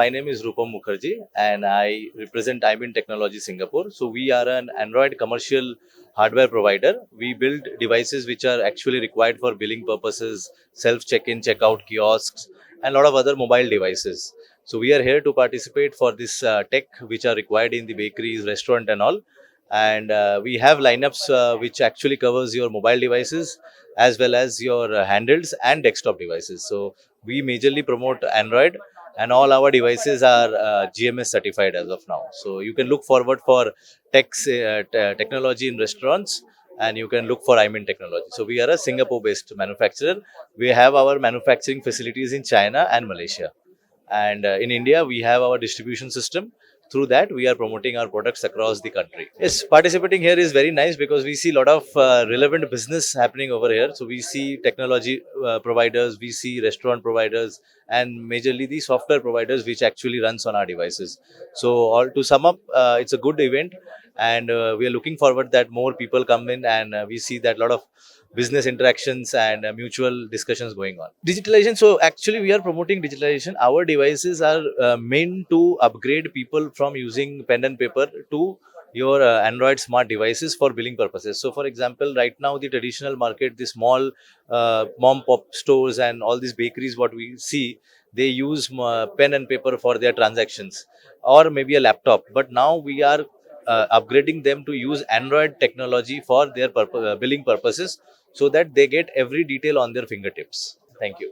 my name is Rupam Mukherjee and I represent IMIN Technology Singapore. So we are an Android commercial hardware provider. We build devices which are actually required for billing purposes, self check-in, checkout kiosks, and a lot of other mobile devices. So we are here to participate for this tech which are required in the bakeries, restaurant and all. And we have lineups which actually covers your mobile devices as well as your handhelds and desktop devices. So we majorly promote Android, and all our devices are GMS certified as of now. So you can look forward for technology in restaurants, and you can look for IMIN technology. So we are a Singapore-based manufacturer. We have our manufacturing facilities in China and Malaysia, and in India we have our distribution system. Through that, we are promoting our products across the country. Yes, participating here is very nice because we see a lot of relevant business happening over here. So we see technology providers, we see restaurant providers, and majorly the software providers which actually runs on our devices. So all to sum up, it's a good event, and we are looking forward that more people come in, and we see that a lot of business interactions and mutual discussions going on. Digitalization. So actually, we are promoting digitalization. Our devices are meant to upgrade people from using pen and paper to your Android smart devices for billing purposes. So, for example, right now the traditional market, the small mom pop stores and all these bakeries, what we see, they use pen and paper for their transactions, or maybe a laptop. But now we are upgrading them to use Android technology for their billing purposes, so that they get every detail on their fingertips. Thank you.